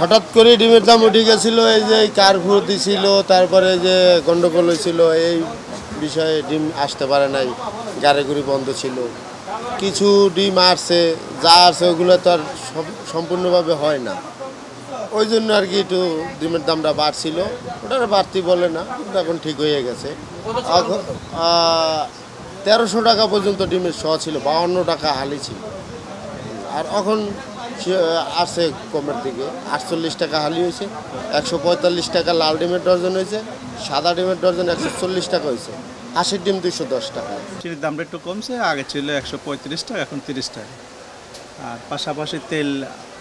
হঠাৎ করে ডিমের দাম উঠে গেছিল, এই যে কারফিউ দিছিল, তারপরে যে গন্ডগোল হয়েছিল, এই বিষয়ে ডিম আসতে পারে নাই, গাড়ি বন্ধ ছিল। কিছু ডিম আসছে, যা আসছে ওগুলো তো আর সম্পূর্ণভাবে হয় না, ওই জন্য আর কি একটু ডিমের দামটা বাড়ছিল। ওটা বাড়তি বলে না, কিন্তু এখন ঠিক হয়ে গেছে। 1300 টাকা পর্যন্ত ডিমের শ ছিল, 52 টাকা হালি ছিল। আর এখন আসছে কমের দিকে, 48 টাকা হালি হয়েছে, 145 টাকা লাল ডিমের ডর্জন হয়েছে, সাদা ডিমের ডর্জন 140 টাকা হয়েছে, 80 ডিম 210 টাকা। চিনির দামটা একটু কমছে, আগে ছিল 135 টাকা, এখন 30 টাকা। আর পাশাপাশি তেল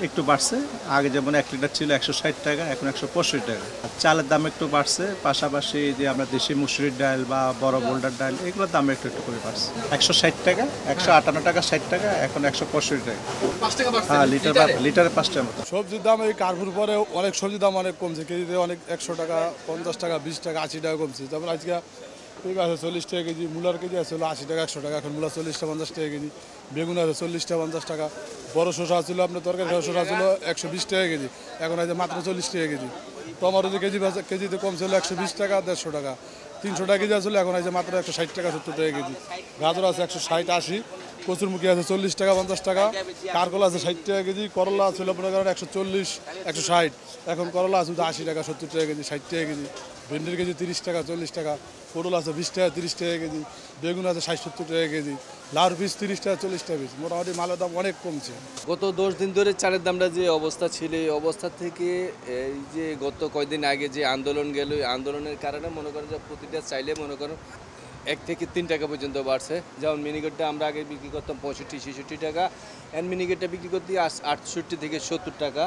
একটু বাড়ছে, আগে যেমন 1 লিটার ছিল 160 টাকা, এখন 165 টাকা। চালের দাম একটু বাড়ছে, পাশাপাশি যে আমরা দেশি মুসুরির ডাল বা বড় বোল্ডার ডাল, এগুলোর দাম একটু করে বাড়ছে। 160 টাকা, 158 টাকা, 60 টাকা, এখন 165 টাকা। হ্যাঁ, লিটারে 5 টাকা মতো। সবজির দাম এই কারফিউর পরে অনেক সবজির দাম অনেক কমছে, কেজিতে অনেক 100 টাকা, 50 টাকা, 20 টাকা, 80 টাকা কমছে। তারপর আজকে পেঁপে আছে 40 টাকা কেজি, মূলার কেজি আছে 80 টাকা, 100 টাকা, এখন মূলা 40 টাকা 50 টাকা কেজি, বেগুন আছে 40 টাকা 50 টাকা, বড় শসা ছিল আপনার তরকারি শসা ছিল 120 টাকা কেজি, এখন আছে মাত্র 40 টাকা কেজি। টমেটো যে কেজিতে কম ছিল 120 টাকা, 150 টাকা, 300 টাকা কেজি আসলে, এখন আছে মাত্র 160 টাকা 70 টাকা কেজি। গাজর আছে 160, 80, কচুরমুখী আছে 40 টাকা 50 টাকা, কারকল আছে 60 টাকা কেজি, করলা ছিল আপনার কারণ 140, 160, এখন করলা আছে 80 টাকা 70 টাকা কেজি, 60 টাকা কেজি, ভেন্ডির কেজি 30 টাকা 40 টাকা, পটল আছে 20 টাকা 30 টাকা কেজি, বেগুন আছে 60-70 টাকা কেজি, লাউর পিস 30 টাকা 40 টাকা পিস। মোটামুটি মালের দাম অনেক কমছে। গত 10 দিন ধরে চালের দামটা যে অবস্থা ছিল, এই অবস্থা থেকে এই যে গত কয়েকদিন আগে যে আন্দোলন গেল, এই আন্দোলনের কারণে মনে করেন যে প্রতিটা চাইলে মনে করেন 1 থেকে 3 টাকা পর্যন্ত বাড়ছে। যেমন মিনিকেটটা আমরা আগে বিক্রি করতাম 65-66 টাকা, অ্যান্ড মিনিকেটটা বিক্রি করতে 68 থেকে 70 টাকা,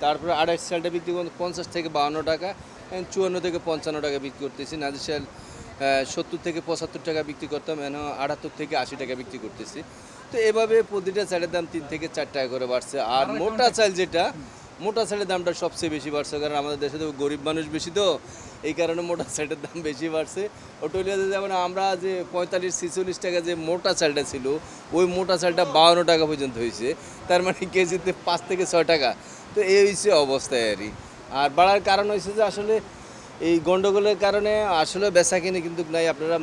তারপরে আড়াই চালটা বিক্রি করতে 50 থেকে 52 টাকা, অ্যান্ড 54 থেকে 55 টাকা বিক্রি করতেছি। নাজির চাল 70 থেকে 75 টাকা বিক্রি করতাম, এখন 78 থেকে 80 টাকা বিক্রি করতেছি। তো এভাবে প্রতিটা চালের দাম 3 থেকে 4 টাকা করে বাড়ছে। আর মোটা চাল যেটা, মোটা চালের দামটা সবচেয়ে বেশি বাড়ছে, কারণ আমাদের দেশে তো গরিব মানুষ বেশি, তো এই কারণে মোটা চালের দাম বেশি বাড়ছে। অটোলিয়াতে যেমন আমরা যে 45-46 টাকা যে মোটা চালটা ছিল, ওই মোটা চালটা 52 টাকা পর্যন্ত হয়েছে, তার মানে কেজিতে 5 থেকে 6 টাকা। তো এই হয়েছে অবস্থায় আর কি। আর বাড়ার কারণ হয়েছে যে আসলে এই গন্ডগোলের কারণে আসলে বেচা কিনে কিন্তু নাই। আপনারা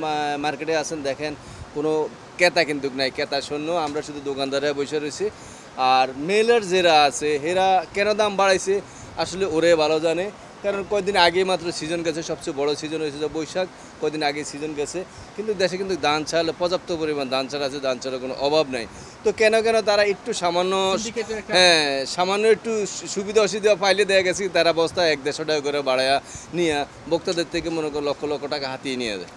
মার্কেটে আসেন, দেখেন কোনো ক্রেতা কিন্তু নাই, ক্রেতা শূন্য, আমরা শুধু দোকানদারে বসে রয়েছি। আর মেলার যারা আছে এরা কেন দাম বাড়াইছে আসলে ওরে ভালো জানে, কারণ কয়েকদিন আগে মাত্র সিজন গেছে, সবচেয়ে বড় সিজন হয়েছে যে বৈশাখ, কয়েকদিন আগে সিজন গেছে, কিন্তু দেশে কিন্তু ধান চাল পর্যাপ্ত পরিমাণ ধান চাল আছে, ধান চালের কোনো অভাব নাই। তো কেন তারা একটু সামান্য একটু সুবিধা অসুবিধা পাইলে দেখা গেছে তারা বস্তা 100-150 টাকা করে বাড়ায়া নিয়ে ভোক্তাদের থেকে মনে করো লক্ষ লক্ষ টাকা হাতিয়ে নিয়ে যায়।